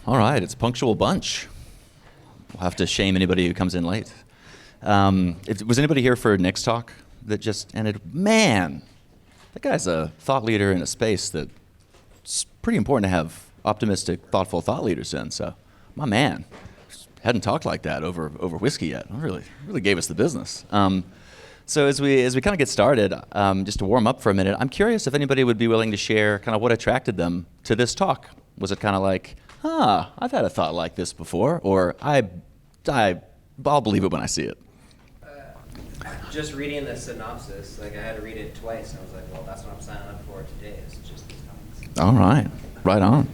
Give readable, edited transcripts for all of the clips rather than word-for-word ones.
All right, it's a punctual bunch. We'll have to shame anybody who comes in late. Was anybody here for Nick's talk that just ended? Man, that guy's a thought leader in a space that's pretty important to have optimistic, thoughtful thought leaders in. So, my man, hadn't talked like that over whiskey yet. Really gave us the business. So as we kind of get started, just to warm up for a minute, I'm curious if anybody would be willing to share kind of what attracted them to this talk. Was it kind of like, I've had a thought like this before, or I'll believe it when I see it? Just reading the synopsis, like I had to read it twice, and I was like, well, that's what I'm signing up for today. It's just these comments. All right, right on.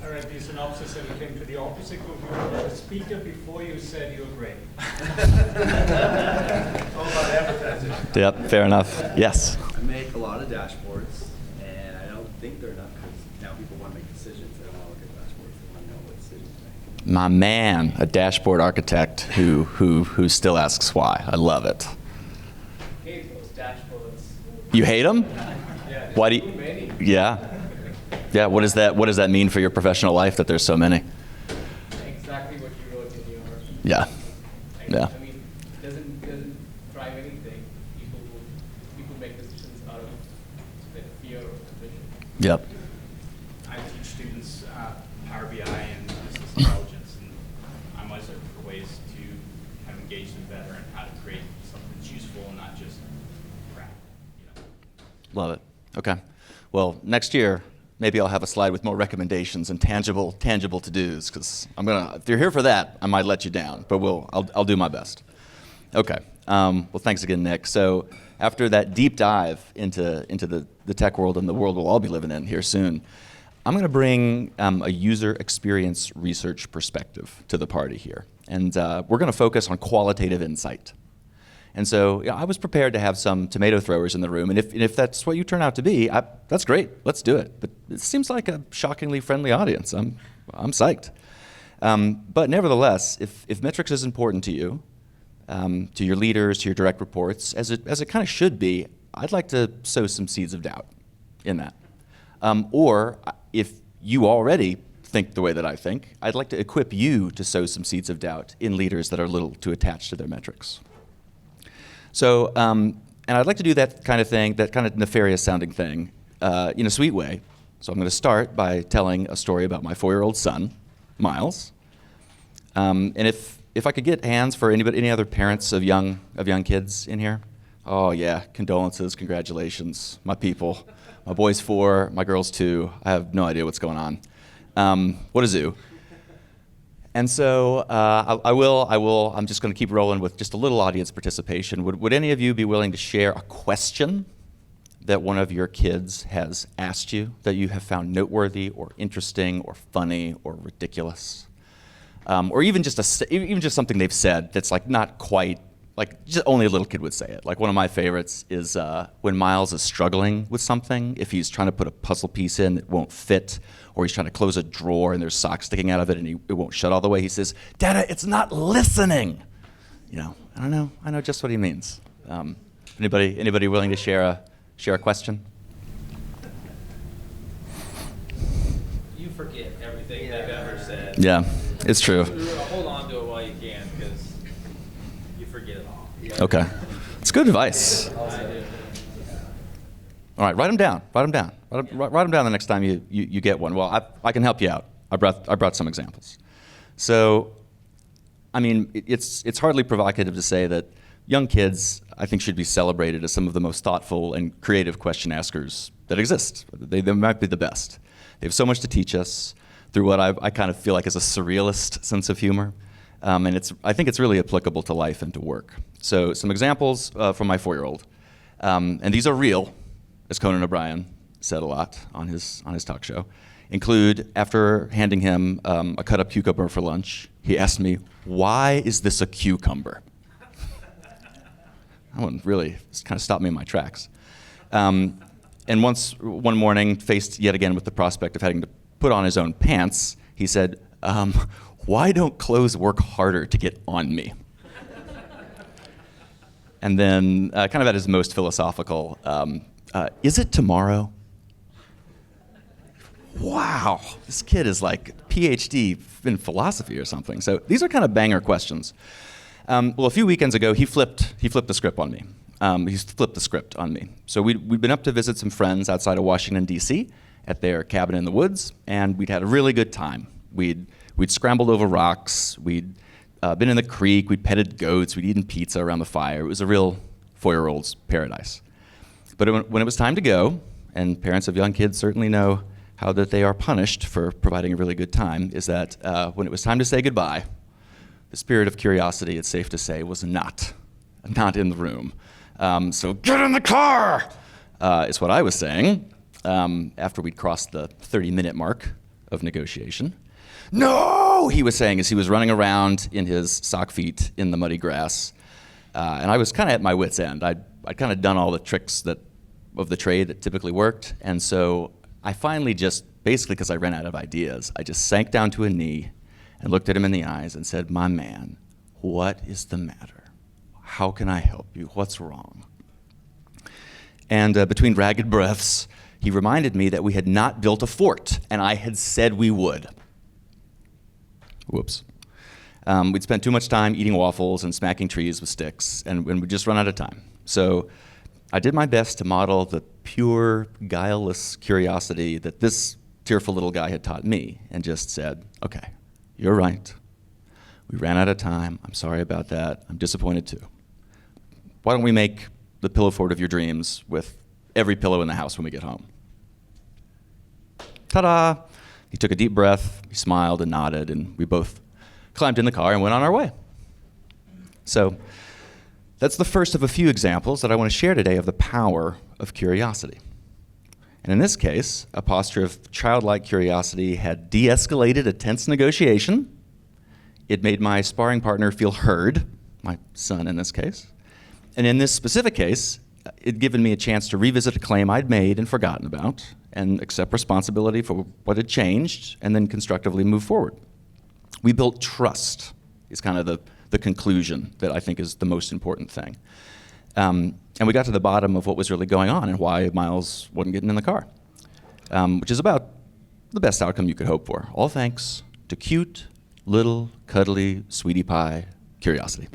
I read the synopsis and came to the opposite conclusion. The speaker before you said you were great. All about advertising. Yep, fair enough. Yes. I make a lot of dashboards, and I don't think they're enough because now people want to make decisions. They don't want to look at dashboards. They want to know what decisions to make. My man, a dashboard architect who still asks why. I love it. Hate those dashboards. You hate them? Yeah. Why do Too you? many. Yeah. Yeah. What does that mean for your professional life that there's so many? Exactly what you wrote in your. Yeah. Yeah. I mean, it doesn't drive anything. People make decisions out of fear or ambition. Yep. I teach students Power BI and business intelligence, and I'm always looking for ways to kind of engage them better and how to create something that's useful and not just crap. Love it. Okay. Well, next year, maybe I'll have a slide with more recommendations and tangible to-dos, because if you're here for that, I might let you down, but I'll do my best. Okay. Well, thanks again, Nick. So after that deep dive into the tech world and the world we'll all be living in here soon, I'm going to bring a user experience research perspective to the party here. And we're going to focus on qualitative insight. And so I was prepared to have some tomato throwers in the room, and if that's what you turn out to be, that's great. Let's do it. But it seems like a shockingly friendly audience. I'm psyched. But nevertheless, if metrics is important to you, to your leaders, to your direct reports, as it kind of should be, I'd like to sow some seeds of doubt in that. Or if you already think the way that I think, I'd like to equip you to sow some seeds of doubt in leaders that are little too attached to their metrics. So, and I'd like to do that kind of thing, that kind of nefarious sounding thing, in a sweet way. So I'm going to start by telling a story about my 4-year-old son, Miles. And if I could get hands for any other parents of young kids in here. Oh yeah, condolences, congratulations, my people. My boy's 4, my girl's 2. I have no idea what's going on. What a zoo. And so I'm just going to keep rolling with just a little audience participation. Would any of you be willing to share a question that one of your kids has asked you that you have found noteworthy or interesting or funny or ridiculous? Or even just something they've said that's like not quite, like just only a little kid would say it. Like one of my favorites is when Miles is struggling with something, if he's trying to put a puzzle piece in that won't fit, or he's trying to close a drawer and there's socks sticking out of it and it won't shut all the way, he says, "Dada, it's not listening." I know just what he means. Anybody willing to share a question? You forget everything they've ever said. Yeah, it's true. Hold on to it while you can, because you forget it all. Okay, it's good advice. All right, write them down. Write them down the next time you get one. Well, I can help you out. I brought some examples. So, I mean, it's hardly provocative to say that young kids, I think, should be celebrated as some of the most thoughtful and creative question askers that exist. They might be the best. They have so much to teach us through what I kind of feel like is a surrealist sense of humor. And I think it's really applicable to life and to work. So some examples from my 4-year-old. And these are real, as Conan O'Brien said a lot on his talk show, include after handing him a cut-up cucumber for lunch, he asked me, "Why is this a cucumber?" That one really kind of stopped me in my tracks. And one morning, faced yet again with the prospect of having to put on his own pants, he said, "Why don't clothes work harder to get on me?" And then, kind of at his most philosophical, "Is it tomorrow?" wow, this kid is like PhD in philosophy or something. So these are kind of banger questions. Well, a few weekends ago, he flipped the script on me. He flipped the script on me. So we'd been up to visit some friends outside of Washington, D.C. at their cabin in the woods, and we'd had a really good time. We'd scrambled over rocks. We'd been in the creek. We'd petted goats. We'd eaten pizza around the fire. It was a real 4-year-old's paradise. But when it was time to go, and parents of young kids certainly know how that they are punished for providing a really good time, is that when it was time to say goodbye, the spirit of curiosity, it's safe to say, was not in the room. So get in the car, is what I was saying after we'd crossed the 30-minute mark of negotiation. No, he was saying as he was running around in his sock feet in the muddy grass. And I was kind of at my wit's end. I'd kind of done all the tricks of the trade that typically worked. And so I finally just, basically because I ran out of ideas, I just sank down to a knee and looked at him in the eyes and said, "My man, what is the matter? How can I help you? What's wrong?" And between ragged breaths, he reminded me that we had not built a fort, and I had said we would. Whoops. We'd spent too much time eating waffles and smacking trees with sticks, and we'd just run out of time. So I did my best to model the pure, guileless curiosity that this tearful little guy had taught me, and just said, "Okay, you're right. We ran out of time. I'm sorry about that. I'm disappointed too. Why don't we make the pillow fort of your dreams with every pillow in the house when we get home?" Ta-da! He took a deep breath, he smiled and nodded, and we both climbed in the car and went on our way. So that's the first of a few examples that I want to share today of the power of curiosity. And in this case, a posture of childlike curiosity had de-escalated a tense negotiation. It made my sparring partner feel heard, my son in this case. And in this specific case, it'd given me a chance to revisit a claim I'd made and forgotten about, and accept responsibility for what had changed, and then constructively move forward. We built trust, is kind of the conclusion that I think is the most important thing. And we got to the bottom of what was really going on and why Miles wasn't getting in the car, which is about the best outcome you could hope for. All thanks to cute, little, cuddly, sweetie pie curiosity.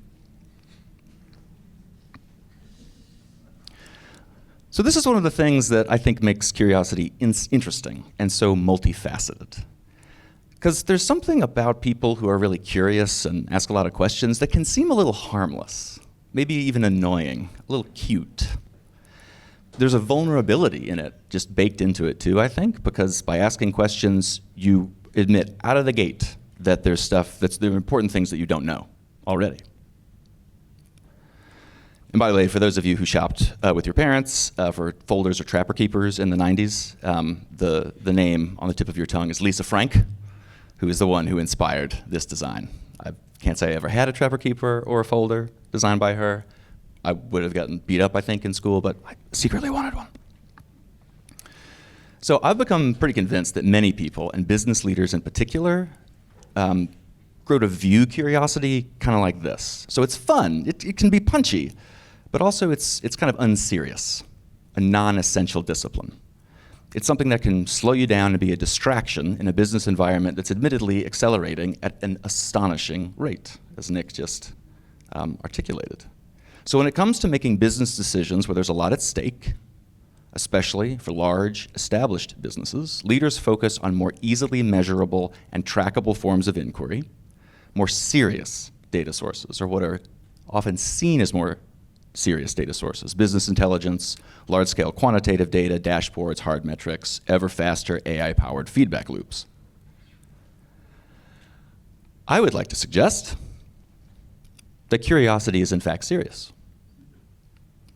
So this is one of the things that I think makes curiosity interesting and so multifaceted. Because there's something about people who are really curious and ask a lot of questions that can seem a little harmless, maybe even annoying, a little cute. There's a vulnerability in it, just baked into it too, I think, because by asking questions, you admit out of the gate that there are important things that you don't know already. And by the way, for those of you who shopped with your parents for folders or Trapper Keepers in the 90s, the name on the tip of your tongue is Lisa Frank, who is the one who inspired this design. I can't say I ever had a Trapper Keeper or a folder designed by her. I would have gotten beat up, I think, in school, but I secretly wanted one. So I've become pretty convinced that many people, and business leaders in particular, grow to view curiosity kind of like this. So it's fun, it can be punchy, but also it's kind of unserious, a non-essential discipline. It's something that can slow you down and be a distraction in a business environment that's admittedly accelerating at an astonishing rate, as Nick just articulated. So when it comes to making business decisions where there's a lot at stake, especially for large, established businesses, leaders focus on more easily measurable and trackable forms of inquiry, more serious data sources, or what are often seen as more serious data sources: business intelligence, large-scale quantitative data, dashboards, hard metrics, ever faster AI-powered feedback loops. I would like to suggest that curiosity is in fact serious,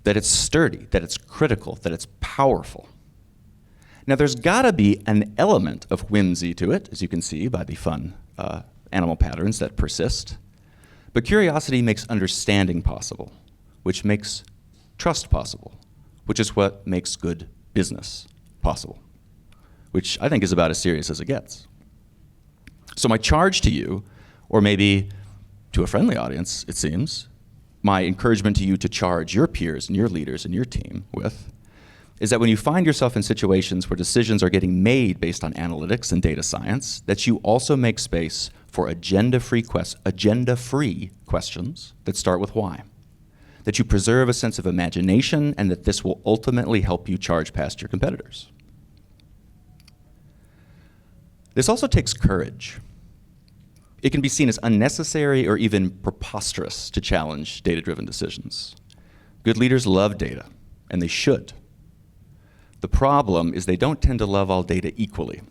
that it's sturdy, that it's critical, that it's powerful. Now there's gotta be an element of whimsy to it, as you can see by the fun animal patterns that persist, but curiosity makes understanding possible, which makes trust possible, which is what makes good business possible, which I think is about as serious as it gets. So my charge to you, or maybe to a friendly audience, it seems, my encouragement to you to charge your peers and your leaders and your team with, is that when you find yourself in situations where decisions are getting made based on analytics and data science, that you also make space for agenda-free questions that start with why. That you preserve a sense of imagination, and that this will ultimately help you charge past your competitors. This also takes courage. It can be seen as unnecessary or even preposterous to challenge data-driven decisions. Good leaders love data, and they should. The problem is they don't tend to love all data equally.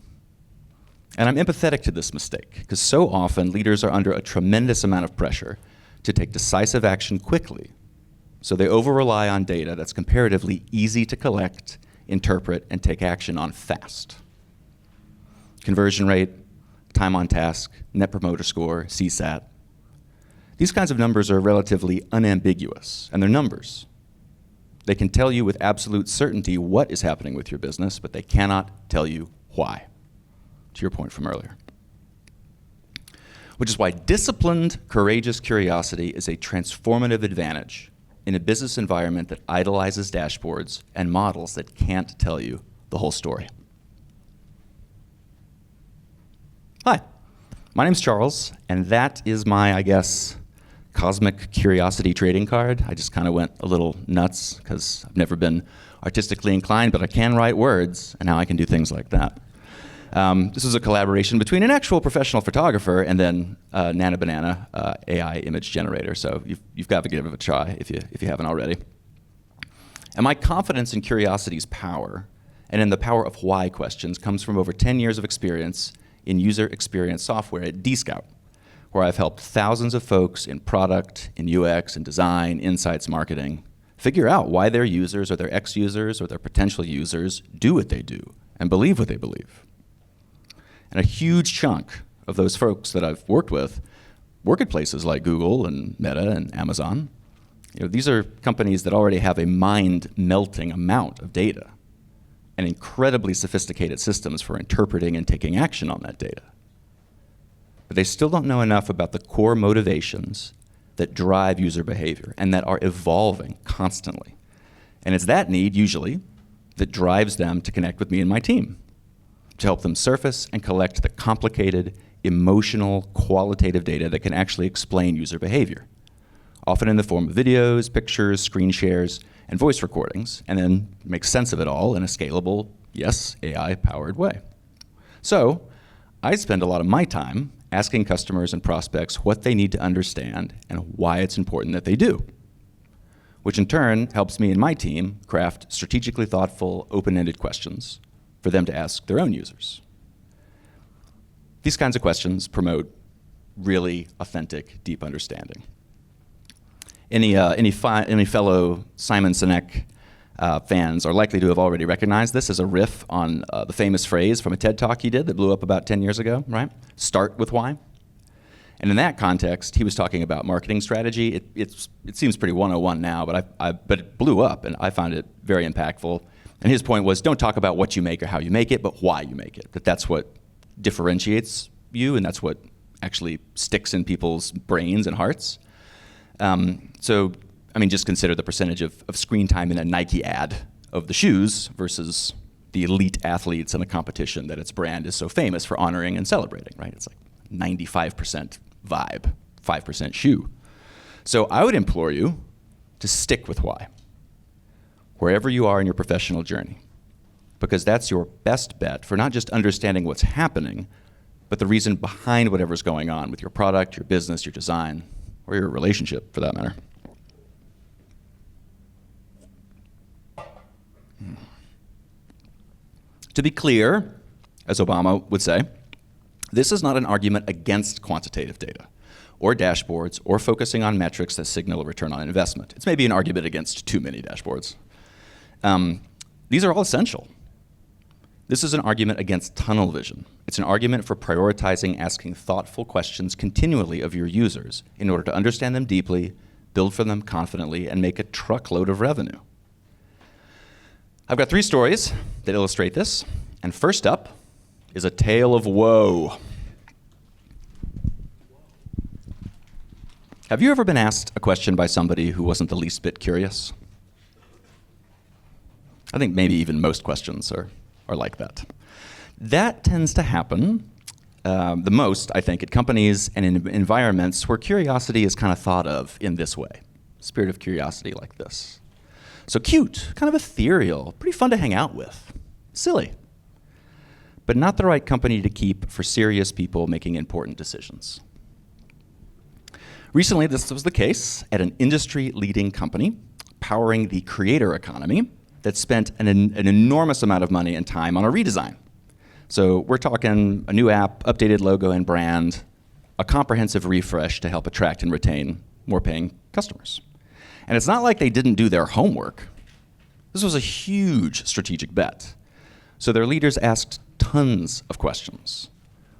And I'm empathetic to this mistake, because so often leaders are under a tremendous amount of pressure to take decisive action quickly. So they over-rely on data that's comparatively easy to collect, interpret, and take action on fast. Conversion rate, time on task, net promoter score, CSAT. These kinds of numbers are relatively unambiguous, and they're numbers. They can tell you with absolute certainty what is happening with your business, but they cannot tell you why, to your point from earlier. Which is why disciplined, courageous curiosity is a transformative advantage in a business environment that idolizes dashboards and models that can't tell you the whole story. Hi, my name's Charles, and that is my, I guess, cosmic curiosity trading card. I just kind of went a little nuts because I've never been artistically inclined, but I can write words, and now I can do things like that. This is a collaboration between an actual professional photographer and then Nana Banana AI image generator, so you've got to give it a try if you haven't already. And my confidence in curiosity's power and in the power of why questions comes from over 10 years of experience in user experience software at Dscout, where I've helped thousands of folks in product, in UX, in design, insights marketing, figure out why their users or their ex-users or their potential users do what they do and believe what they believe. And a huge chunk of those folks that I've worked with work at places like Google and Meta and Amazon. These are companies that already have a mind-melting amount of data and incredibly sophisticated systems for interpreting and taking action on that data. But they still don't know enough about the core motivations that drive user behavior and that are evolving constantly. And it's that need, usually, that drives them to connect with me and my team, to help them surface and collect the complicated, emotional, qualitative data that can actually explain user behavior, often in the form of videos, pictures, screen shares, and voice recordings, and then make sense of it all in a scalable, yes, AI-powered way. So I spend a lot of my time asking customers and prospects what they need to understand and why it's important that they do, which in turn helps me and my team craft strategically thoughtful, open-ended questions for them to ask their own users. These kinds of questions promote really authentic, deep understanding. Any fellow Simon Sinek fans are likely to have already recognized this as a riff on the famous phrase from a TED Talk he did that blew up about 10 years ago, right? Start with why. And in that context, he was talking about marketing strategy. It seems pretty 101 now, but it blew up, and I found it very impactful. And his point was, don't talk about what you make or how you make it, but why you make it. That's what differentiates you, and that's what actually sticks in people's brains and hearts. Just consider the percentage of screen time in a Nike ad of the shoes versus the elite athletes in a competition that its brand is so famous for honoring and celebrating, right? It's like 95% vibe, 5% shoe. So I would implore you to stick with why, wherever you are in your professional journey, because that's your best bet for not just understanding what's happening, but the reason behind whatever's going on with your product, your business, your design, or your relationship, for that matter. To be clear, as Obama would say, this is not an argument against quantitative data, or dashboards, or focusing on metrics that signal a return on investment. It's maybe an argument against too many dashboards. These are all essential. This is an argument against tunnel vision. It's an argument for prioritizing asking thoughtful questions continually of your users in order to understand them deeply, build for them confidently, and make a truckload of revenue. I've got 3 stories that illustrate this, and first up is a tale of woe. Have you ever been asked a question by somebody who wasn't the least bit curious? I think maybe even most questions are like that. That tends to happen the most, I think, at companies and in environments where curiosity is kind of thought of in this way. Spirit of curiosity like this. So cute, kind of ethereal, pretty fun to hang out with. Silly. But not the right company to keep for serious people making important decisions. Recently, this was the case at an industry-leading company powering the creator economy that spent an enormous amount of money and time on a redesign. So we're talking a new app, updated logo and brand, a comprehensive refresh to help attract and retain more paying customers. And it's not like they didn't do their homework. This was a huge strategic bet. So their leaders asked tons of questions.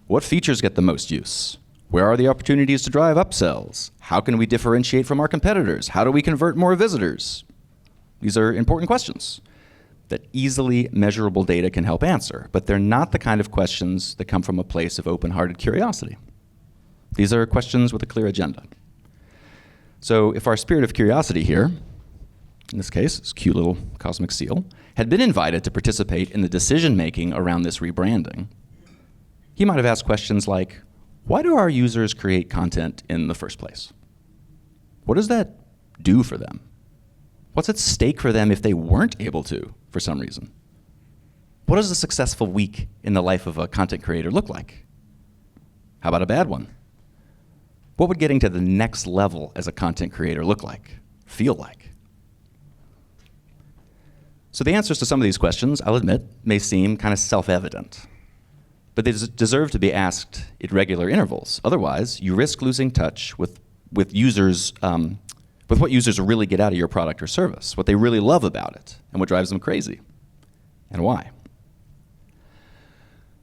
What features get the most use? Where are the opportunities to drive upsells? How can we differentiate from our competitors? How do we convert more visitors? These are important questions that easily measurable data can help answer, but they're not the kind of questions that come from a place of open-hearted curiosity. These are questions with a clear agenda. So if our spirit of curiosity here, in this case, this cute little cosmic seal, had been invited to participate in the decision-making around this rebranding, he might have asked questions like, why do our users create content in the first place? What does that do for them? What's at stake for them if they weren't able to for some reason? What does a successful week in the life of a content creator look like? How about a bad one? What would getting to the next level as a content creator look like, feel like? So the answers to some of these questions, I'll admit, may seem kind of self-evident, but they deserve to be asked at regular intervals. Otherwise, you risk losing touch with users, with what users really get out of your product or service, what they really love about it, and what drives them crazy, and why.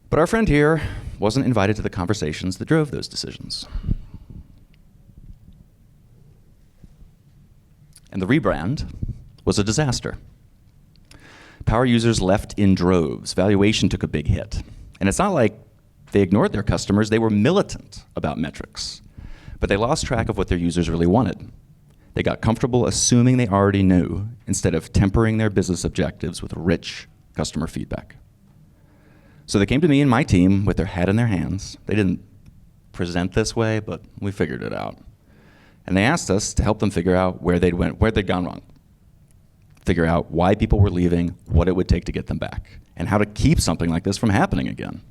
But our friend here wasn't invited to the conversations that drove those decisions. And the rebrand was a disaster. Power users left in droves. Valuation took a big hit. And it's not like they ignored their customers. They were militant about metrics. But they lost track of what their users really wanted. They got comfortable assuming they already knew instead of tempering their business objectives with rich customer feedback. So they came to me and my team with their head in their hands. They didn't present this way, but we figured it out. And they asked us to help them figure out where they'd gone wrong. Figure out why people were leaving, what it would take to get them back, and how to keep something like this from happening again.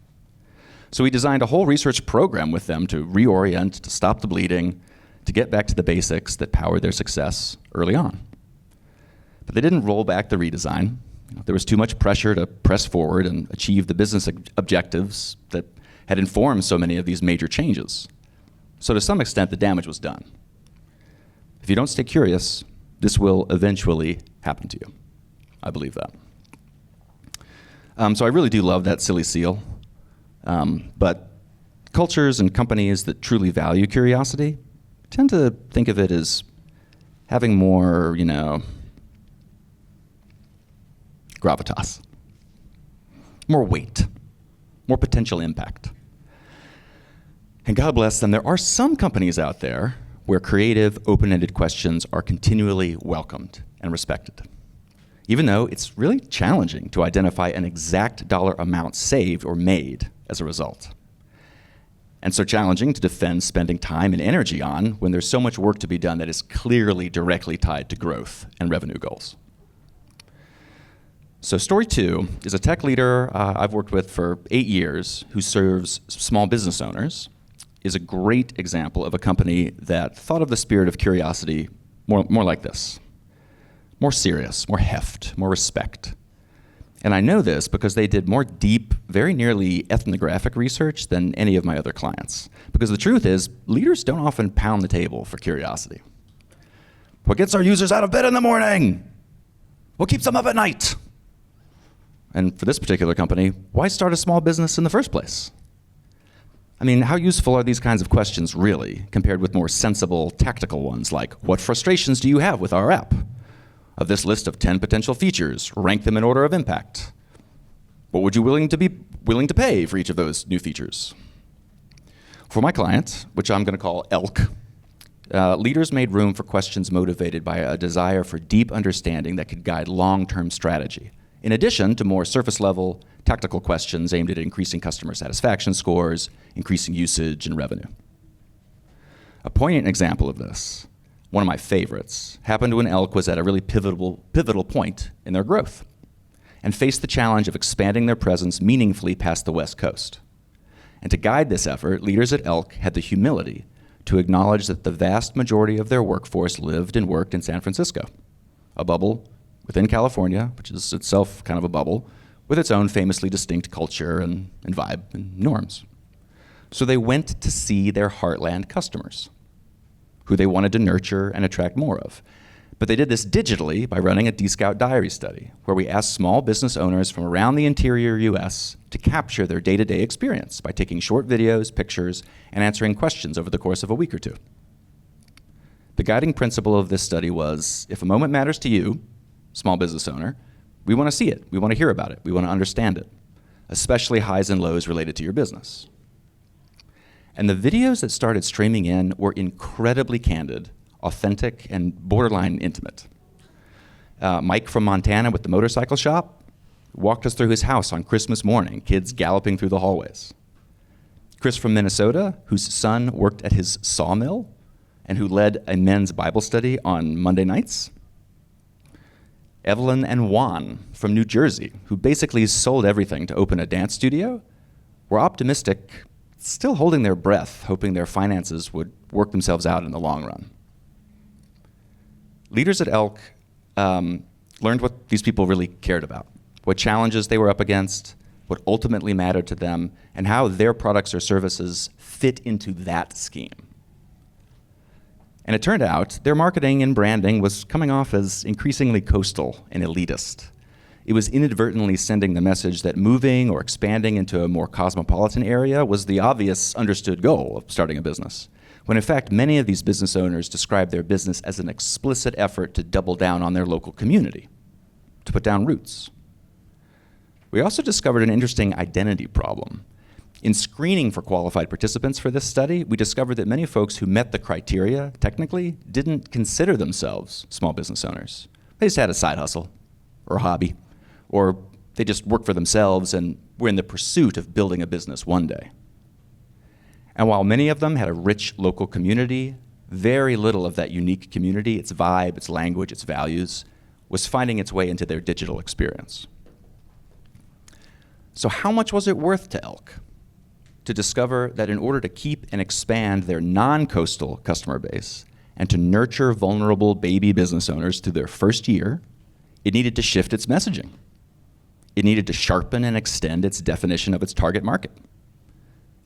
So we designed a whole research program with them to reorient, to stop the bleeding, to get back to the basics that powered their success early on. But they didn't roll back the redesign. There was too much pressure to press forward and achieve the business objectives that had informed so many of these major changes. So to some extent, the damage was done. If you don't stay curious, this will eventually happen to you. I believe that. So I really do love that silly seal. But cultures and companies that truly value curiosity tend to think of it as having more, gravitas, more weight, more potential impact. And God bless them, there are some companies out there where creative, open-ended questions are continually welcomed and respected, even though it's really challenging to identify an exact dollar amount saved or made as a result. And so challenging to defend spending time and energy on when there's so much work to be done that is clearly directly tied to growth and revenue goals. So story 2 is a tech leader I've worked with for 8 years who serves small business owners, is a great example of a company that thought of the spirit of curiosity more like this. More serious, more heft, more respect. And I know this because they did more deep, very nearly ethnographic research than any of my other clients. Because the truth is, leaders don't often pound the table for curiosity. What gets our users out of bed in the morning? What keeps them up at night? And for this particular company, why start a small business in the first place? I mean, how useful are these kinds of questions really, compared with more sensible, tactical ones like, what frustrations do you have with our app? Of this list of 10 potential features, rank them in order of impact. What would you be willing to pay for each of those new features? For my client, which I'm going to call ELK, leaders made room for questions motivated by a desire for deep understanding that could guide long-term strategy in addition to more surface-level, tactical questions aimed at increasing customer satisfaction scores, increasing usage, and revenue. A poignant example of this, one of my favorites, happened when Elk was at a really pivotal point in their growth and faced the challenge of expanding their presence meaningfully past the West Coast. And to guide this effort, leaders at Elk had the humility to acknowledge that the vast majority of their workforce lived and worked in San Francisco, a bubble within California, which is itself kind of a bubble, with its own famously distinct culture and vibe and norms. So they went to see their heartland customers, who they wanted to nurture and attract more of. But they did this digitally by running a D-Scout diary study, where we asked small business owners from around the interior US to capture their day-to-day experience by taking short videos, pictures, and answering questions over the course of a week or two. The guiding principle of this study was, if a moment matters to you, small business owner, we want to see it, we want to hear about it, we want to understand it, especially highs and lows related to your business. And the videos that started streaming in were incredibly candid, authentic, and borderline intimate. Mike from Montana with the motorcycle shop walked us through his house on Christmas morning, kids galloping through the hallways. Chris from Minnesota, whose son worked at his sawmill and who led a men's Bible study on Monday nights. Evelyn and Juan from New Jersey, who basically sold everything to open a dance studio, were optimistic, still holding their breath, hoping their finances would work themselves out in the long run. Leaders at Elk learned what these people really cared about, what challenges they were up against, what ultimately mattered to them, and how their products or services fit into that scheme. And it turned out their marketing and branding was coming off as increasingly coastal and elitist. It was inadvertently sending the message that moving or expanding into a more cosmopolitan area was the obvious understood goal of starting a business, when in fact many of these business owners described their business as an explicit effort to double down on their local community, to put down roots. We also discovered an interesting identity problem. In screening for qualified participants for this study, we discovered that many folks who met the criteria, technically, didn't consider themselves small business owners. They just had a side hustle or a hobby, or they just worked for themselves and were in the pursuit of building a business one day. And while many of them had a rich local community, very little of that unique community, its vibe, its language, its values, was finding its way into their digital experience. So how much was it worth to Elk to discover that in order to keep and expand their non-coastal customer base and to nurture vulnerable baby business owners through their first year, it needed to shift its messaging. It needed to sharpen and extend its definition of its target market.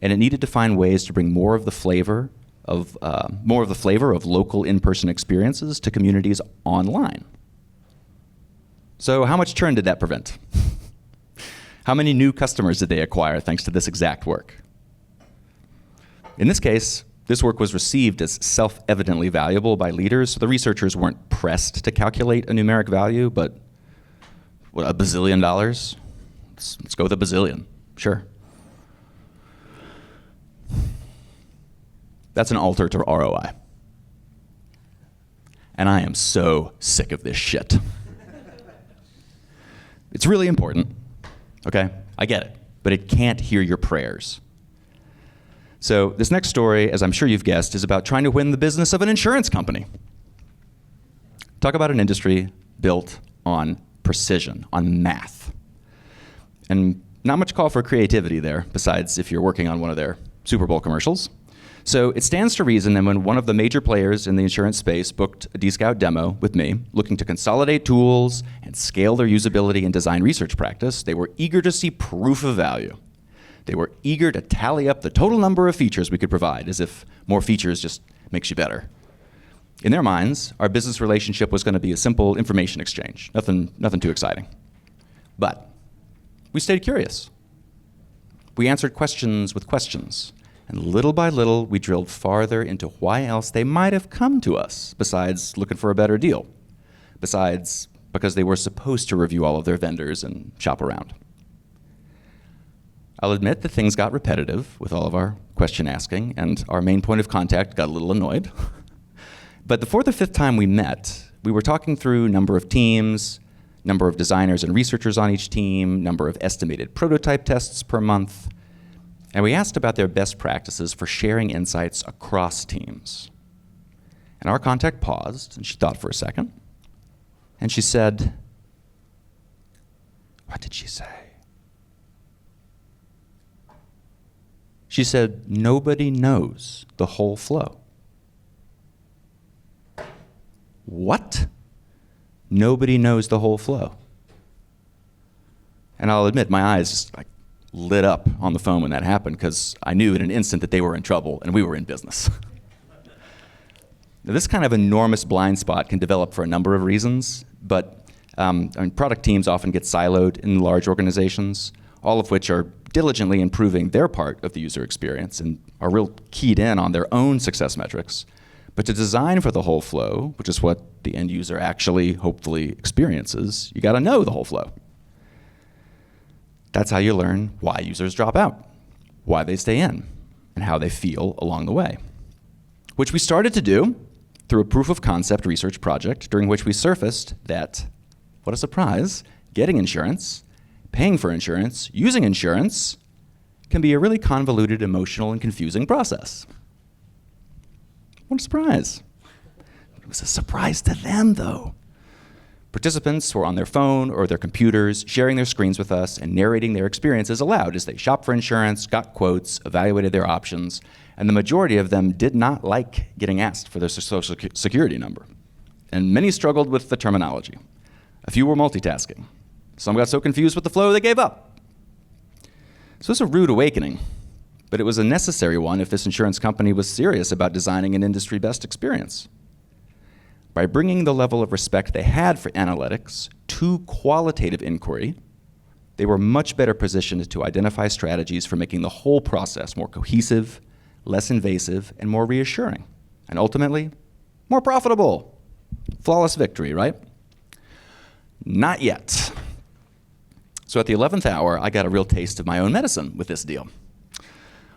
And it needed to find ways to bring more of the flavor of local in-person experiences to communities online. So how much churn did that prevent? How many new customers did they acquire thanks to this exact work? In this case, this work was received as self-evidently valuable by leaders, so the researchers weren't pressed to calculate a numeric value, but what, $1 bazillion? Let's go with $1 bazillion, sure. That's an alter to ROI. And I am so sick of this shit. It's really important, okay? I get it, but it can't hear your prayers. So this next story, as I'm sure you've guessed, is about trying to win the business of an insurance company. Talk about an industry built on precision, on math. And not much call for creativity there, besides if you're working on one of their Super Bowl commercials. So it stands to reason that when one of the major players in the insurance space booked a D-Scout demo with me, looking to consolidate tools and scale their usability and design research practice, they were eager to see proof of value. They were eager to tally up the total number of features we could provide, as if more features just makes you better. In their minds, our business relationship was going to be a simple information exchange, nothing too exciting. But we stayed curious. We answered questions with questions. And little by little, we drilled farther into why else they might have come to us, besides looking for a better deal, besides because they were supposed to review all of their vendors and shop around. I'll admit that things got repetitive with all of our question asking, and our main point of contact got a little annoyed. But the fourth or fifth time we met, we were talking through number of teams, number of designers and researchers on each team, number of estimated prototype tests per month. And we asked about their best practices for sharing insights across teams. And our contact paused, and she thought for a second. And she said, what did she say? She said, nobody knows the whole flow. What? Nobody knows the whole flow. And I'll admit, my eyes just like lit up on the phone when that happened, because I knew in an instant that they were in trouble and we were in business. Now, this kind of enormous blind spot can develop for a number of reasons, but product teams often get siloed in large organizations, all of which are diligently improving their part of the user experience and are real keyed in on their own success metrics. But to design for the whole flow, which is what the end user actually, hopefully, experiences, you gotta know the whole flow. That's how you learn why users drop out, why they stay in, and how they feel along the way. Which we started to do through a proof of concept research project during which we surfaced that, what a surprise, getting insurance, paying for insurance, using insurance can be a really convoluted, emotional, and confusing process. What a surprise. It was a surprise to them, though. Participants were on their phone or their computers, sharing their screens with us and narrating their experiences aloud as they shopped for insurance, got quotes, evaluated their options, and the majority of them did not like getting asked for their social security number. And many struggled with the terminology. A few were multitasking. Some got so confused with the flow they gave up. So it was a rude awakening, but it was a necessary one if this insurance company was serious about designing an industry best experience. By bringing the level of respect they had for analytics to qualitative inquiry, they were much better positioned to identify strategies for making the whole process more cohesive, less invasive, and more reassuring, and ultimately, more profitable. Flawless victory, right? Not yet. So at the 11th hour, I got a real taste of my own medicine with this deal.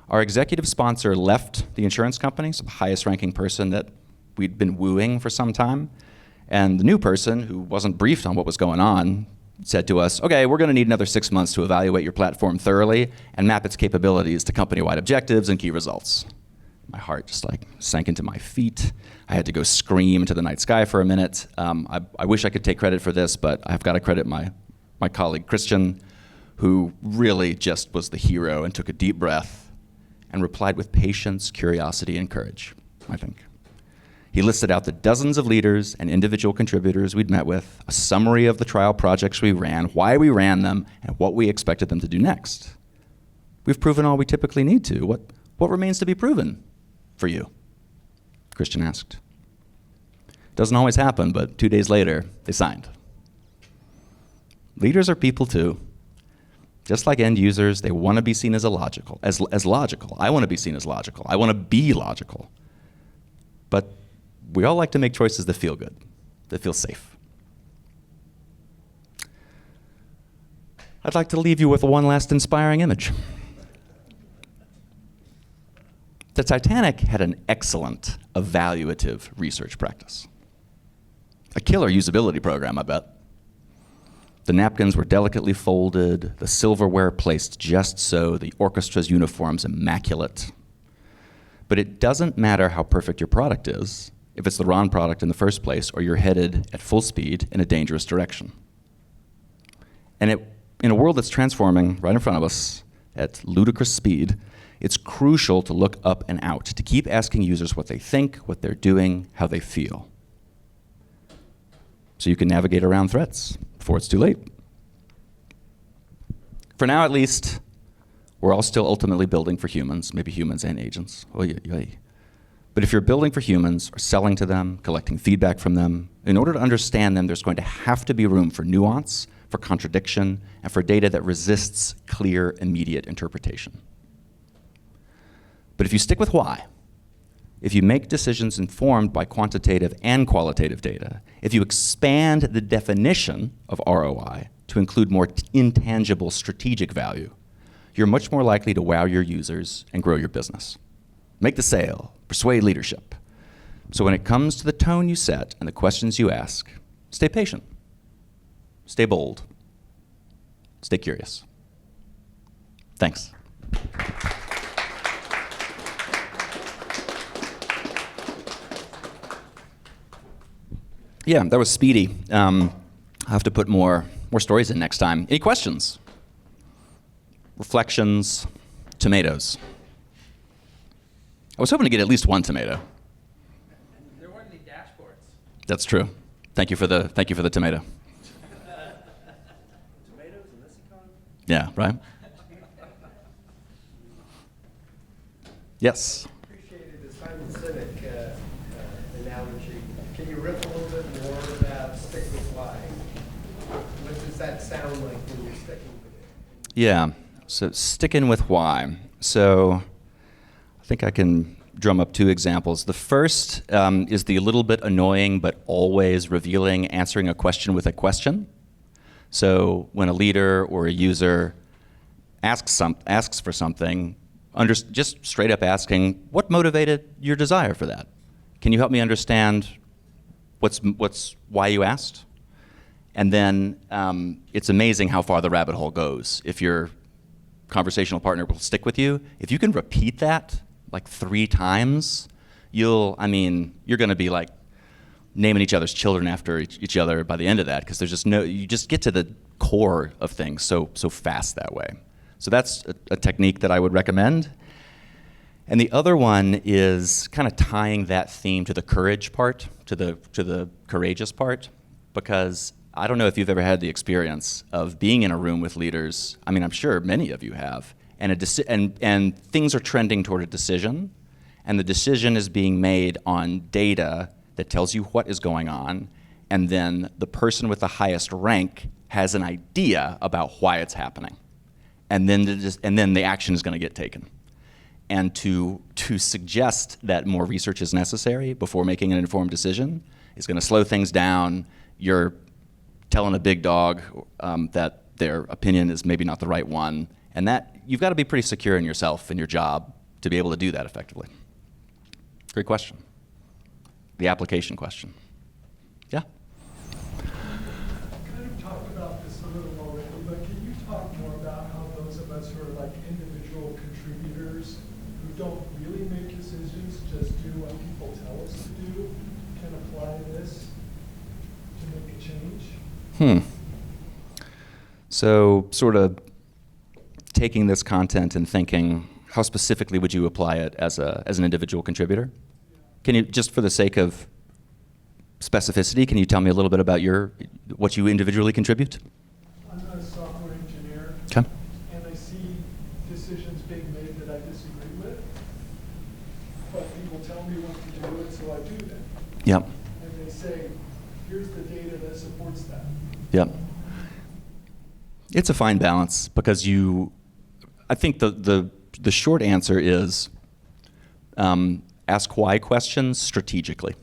Our executive sponsor left the insurance company, so the highest ranking person that we'd been wooing for some time. And the new person, who wasn't briefed on what was going on, said to us, okay, we're gonna need another 6 months to evaluate your platform thoroughly and map its capabilities to company-wide objectives and key results. My heart just like sank into my feet. I had to go scream into the night sky for a minute. I wish I could take credit for this, but I've got to credit my colleague Christian, who really just was the hero and took a deep breath and replied with patience, curiosity, and courage, I think. He listed out the dozens of leaders and individual contributors we'd met with, a summary of the trial projects we ran, why we ran them, and what we expected them to do next. We've proven all we typically need to. What remains to be proven for you? Christian asked. Doesn't always happen, but 2 days later, they signed. Leaders are people too. Just like end users, they want to be seen as logical. I want to be seen as logical. I want to be logical. But we all like to make choices that feel good, that feel safe. I'd like to leave you with one last inspiring image. The Titanic had an excellent evaluative research practice. A killer usability program, I bet. The napkins were delicately folded, the silverware placed just so, the orchestra's uniforms immaculate. But it doesn't matter how perfect your product is if it's the wrong product in the first place or you're headed at full speed in a dangerous direction. And in a world that's transforming right in front of us at ludicrous speed, it's crucial to look up and out, to keep asking users what they think, what they're doing, how they feel. So you can navigate around threats before it's too late. For now, at least, we're all still ultimately building for humans, maybe humans and agents. Oy, oy. But if you're building for humans or selling to them, collecting feedback from them, in order to understand them, there's going to have to be room for nuance, for contradiction, and for data that resists clear, immediate interpretation. But if you stick with why, if you make decisions informed by quantitative and qualitative data, if you expand the definition of ROI to include more intangible strategic value, you're much more likely to wow your users and grow your business. Make the sale, persuade leadership. So when it comes to the tone you set and the questions you ask, stay patient. stay bold, stay curious. Thanks. Yeah, that was speedy. I'll have to put more stories in next time. Any questions? Reflections? Tomatoes? I was hoping to get at least one tomato. There weren't any dashboards. That's true. Thank you for the tomato. Tomatoes in this economy? Yeah, right? Yes. Appreciated the Simon Sinek analogy. Can you riff a little bit more about stick with why? What does that sound like when you're sticking with it? Yeah. So sticking with why. So I think I can drum up two examples. The first is the little bit annoying but always revealing answering a question with a question. So when a leader or a user asks for something, just straight up asking, what motivated your desire for that? Can you help me understand why you asked? And then it's amazing how far the rabbit hole goes. If your conversational partner will stick with you, if you can repeat that like 3 times, you're going to be like naming each other's children after each other by the end of that, because there's you just get to the core of things so fast that way. So that's a technique that I would recommend. And the other one is kind of tying that theme to the courage part, to the courageous part, because I don't know if you've ever had the experience of being in a room with leaders. I mean, I'm sure many of you have, and things are trending toward a decision, and the decision is being made on data that tells you what is going on, and then the person with the highest rank has an idea about why it's happening. And then the action is going to get taken. And to suggest that more research is necessary before making an informed decision is going to slow things down. You're telling a big dog that their opinion is maybe not the right one, and that you've got to be pretty secure in yourself and your job to be able to do that effectively. Great question. The application question. Yeah? Kind of talked about this a little already, but can you talk more about how those of us who are like individual contributors who don't really make decisions, just do what people tell us to do, can apply this to make a change? So sort of taking this content and thinking, how specifically would you apply it as an individual contributor? Can you, just for the sake of specificity, can you tell me a little bit about what you individually contribute? I'm a software engineer, Okay. and I see decisions being made that I disagree with, but people tell me what to do, and so I do them. Yep. And they say, here's the data that supports that. Yep. It's a fine balance because I think the short answer is ask why questions strategically.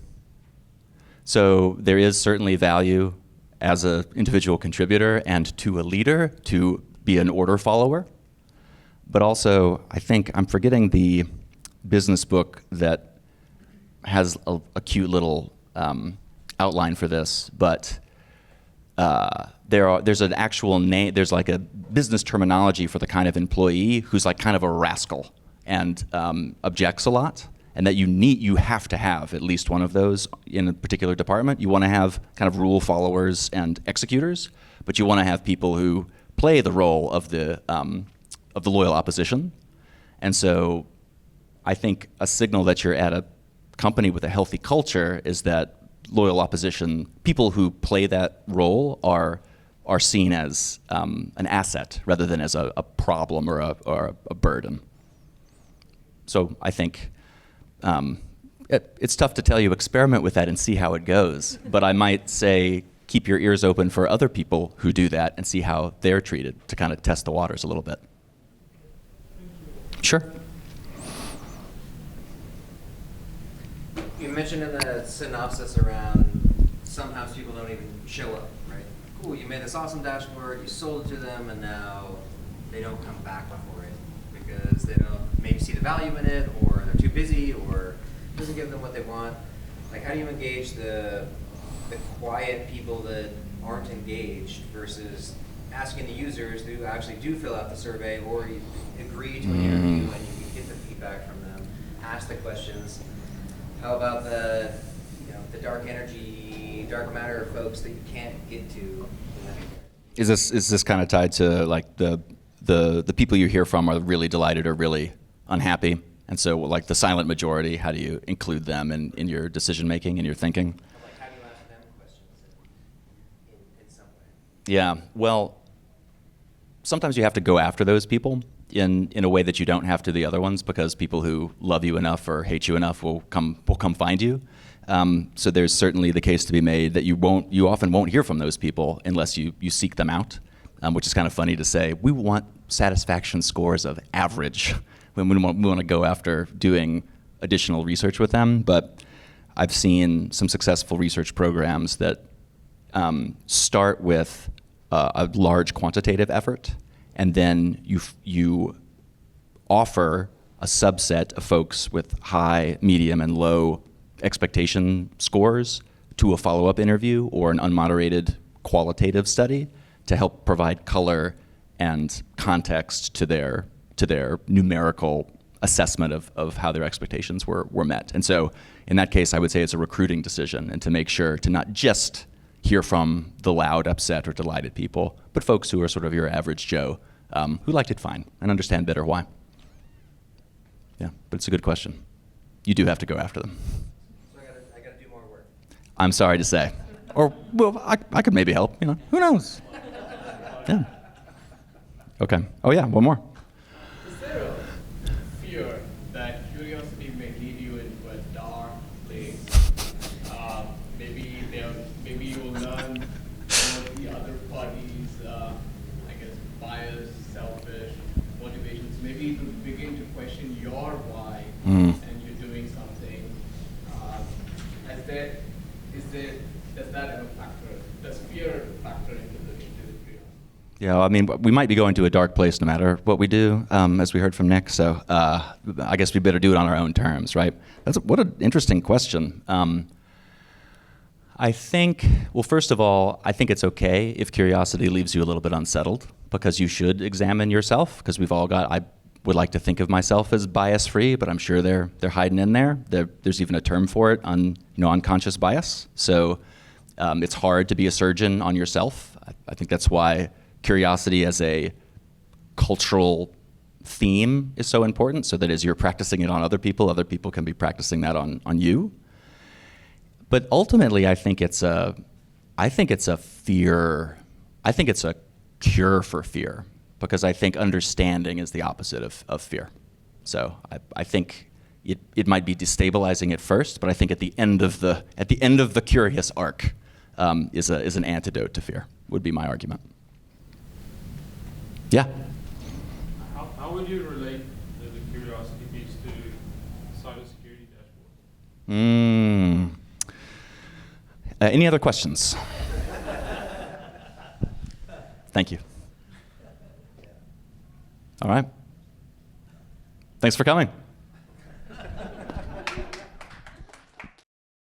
So there is certainly value as an individual contributor and to a leader to be an order follower. But also, I think I'm forgetting the business book that has a cute little outline for this, but there's an actual name, there's like a business terminology for the kind of employee who's like kind of a rascal and objects a lot, and that you have to have at least one of those in a particular department. You want to have kind of rule followers and executors, but you want to have people who play the role of the loyal opposition. And so I think a signal that you're at a company with a healthy culture is that loyal opposition, people who play that role are seen as an asset rather than as a problem or a burden. So I think it's tough to tell you experiment with that and see how it goes, but I might say keep your ears open for other people who do that and see how they're treated to kind of test the waters a little bit. Sure. You mentioned in the synopsis around sometimes people don't even show up, right? Cool, you made this awesome dashboard, you sold it to them, and now they don't come back for it because they don't maybe see the value in it, or they're too busy, or it doesn't give them what they want. Like, how do you engage the quiet people that aren't engaged versus asking the users who actually do fill out the survey or you agree to an interview and you can get the feedback from them, ask the questions. How about the dark energy, dark matter folks that you can't get to? Is this kind of tied to like the people you hear from are really delighted or really unhappy? And so like the silent majority, how do you include them in your decision making and your thinking? Like, how do you ask them questions in some way? Yeah, well, sometimes you have to go after those people in a way that you don't have to the other ones, because people who love you enough or hate you enough will come find you. So there's certainly the case to be made that you often won't hear from those people unless you seek them out, which is kind of funny to say. We want satisfaction scores of average when we want to go after doing additional research with them. But I've seen some successful research programs that start with a large quantitative effort, and then you offer a subset of folks with high, medium, and low expectation scores to a follow-up interview or an unmoderated qualitative study to help provide color and context to their numerical assessment of how their expectations were met. And so in that case, I would say it's a recruiting decision, and to make sure to not just hear from the loud, upset, or delighted people, but folks who are sort of your average Joe, who liked it fine and understand better why. Yeah, but it's a good question. You do have to go after them. So I gotta do more work. I'm sorry to say. Or, well, I could maybe help, who knows? Yeah. Okay. Oh yeah, one more. Is there a fear that curiosity may lead you into a dark place? Maybe you will learn about the other parties, bias, selfish motivations. Maybe you will begin to question your why, and you're doing something. Does that have a factor? Does fear factor into the curiosity? Yeah, I mean, we might be going to a dark place no matter what we do, as we heard from Nick. So I guess we better do it on our own terms, right? What an interesting question. I think, well, first of all, I think it's okay if curiosity leaves you a little bit unsettled, because you should examine yourself, because we've all got, I would like to think of myself as bias-free, but I'm sure they're hiding in there. There's even a term for it, unconscious bias. So it's hard to be a surgeon on yourself. I think that's why curiosity as a cultural theme is so important, so that as you're practicing it on other people can be practicing that on you. But ultimately, I think it's a cure for fear, because I think understanding is the opposite of fear. So I think it might be destabilizing at first, but I think at the end of the curious arc is an antidote to fear, would be my argument. Yeah. How would you relate the curiosity piece to cybersecurity dashboards? Any other questions? Thank you. All right. Thanks for coming.